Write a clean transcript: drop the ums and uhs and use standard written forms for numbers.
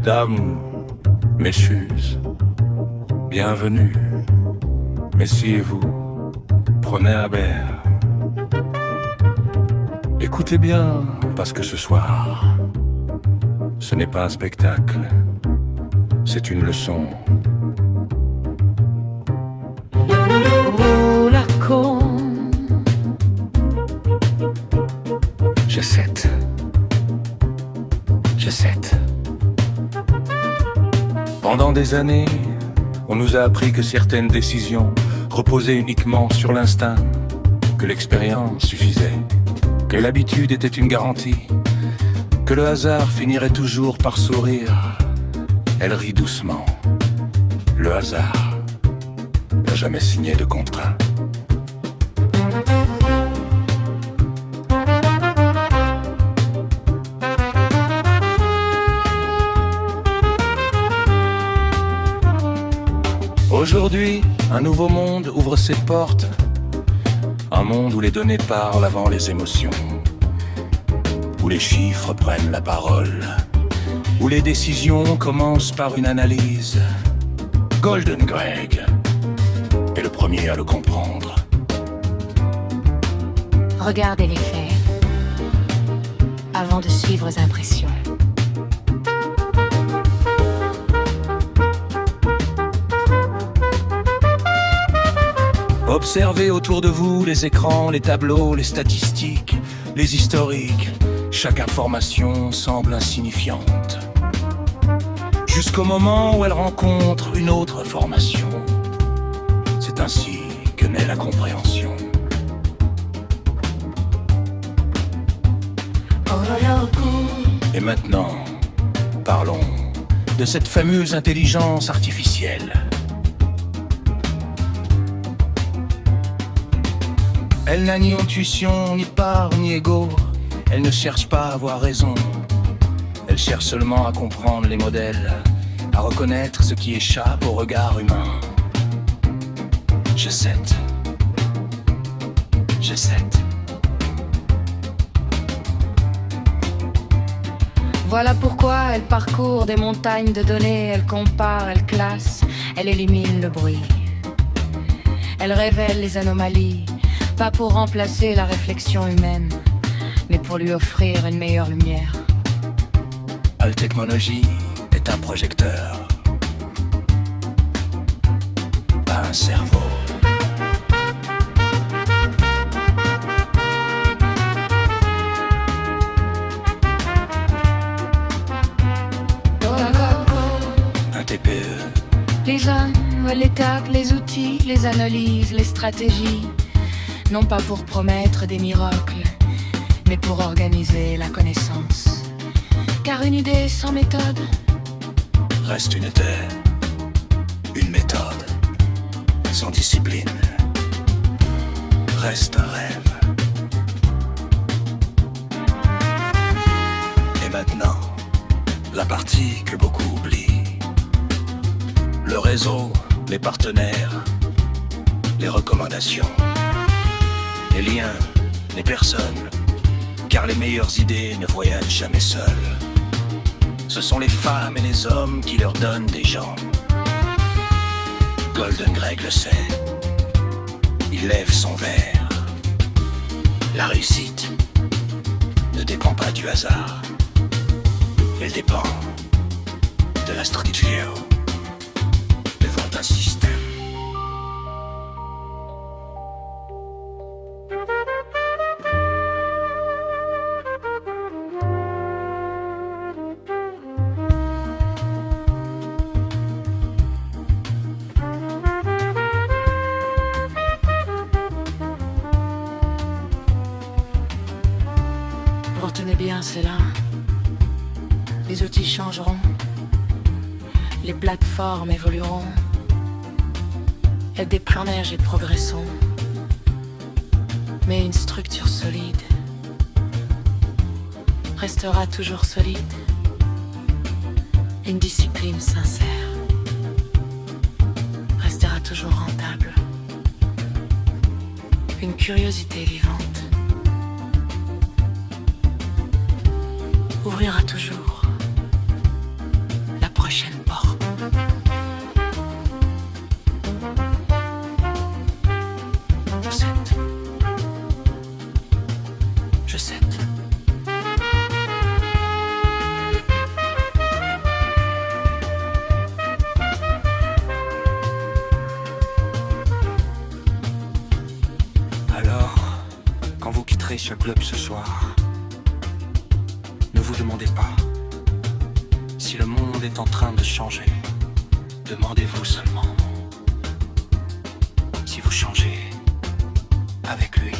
Mesdames, messieurs, bienvenue. Messieurs-vous, prenez un verre. Écoutez bien, parce que ce soir, ce n'est pas un spectacle, c'est une leçon. Oh la con. J'ai 7. Pendant des années, on nous a appris que certaines décisions reposaient uniquement sur l'instinct, que l'expérience suffisait, que l'habitude était une garantie, que le hasard finirait toujours par sourire. Elle rit doucement. Le hasard n'a jamais signé de contrat. Aujourd'hui, un nouveau monde ouvre ses portes. Un monde où les données parlent avant les émotions, où les chiffres prennent la parole, où les décisions commencent par une analyse. Golden Greg est le premier à le comprendre. Regardez les faits avant de suivre vos impressions. Observez autour de vous les écrans, les tableaux, les statistiques, les historiques. Chaque information semble insignifiante, jusqu'au moment où elle rencontre une autre information. C'est ainsi que naît la compréhension. Et maintenant, parlons de cette fameuse intelligence artificielle. Elle n'a ni intuition, ni part, ni ego. Elle ne cherche pas à avoir raison. Elle cherche seulement à comprendre les modèles, à reconnaître ce qui échappe au regard humain. J'ai 7. Voilà pourquoi elle parcourt des montagnes de données. Elle compare, elle classe, elle élimine le bruit. Elle révèle les anomalies, pas pour remplacer la réflexion humaine, mais pour lui offrir une meilleure lumière. La technologie est un projecteur, pas un cerveau. Un TPE. Les hommes, les tacles, les outils, les analyses, les stratégies, non pas pour promettre des miracles, mais pour organiser la connaissance. Car une idée sans méthode Reste une idée, une méthode, sans discipline. Reste un rêve. Et maintenant, la partie que beaucoup oublient. Le réseau, les partenaires, les recommandations, les liens, les personnes, car les meilleures idées ne voyagent jamais seules. Ce sont les femmes et les hommes qui leur donnent des gens. Golden Greg le sait. Il lève son verre. La réussite ne dépend pas du hasard. Elle dépend de la structure devant un système. Retenez bien cela. Les outils changeront, les plateformes évolueront, elles déplanèrent et progresseront. Mais une structure solide restera toujours solide. Une discipline sincère restera toujours rentable. Une curiosité vivante ouvrira toujours prochaine porte. Je cède. Je cède. Alors, quand vous quitterez ce club ce soir, ne vous demandez pas si le monde est en train de changer. Demandez-vous seulement si vous changez avec lui.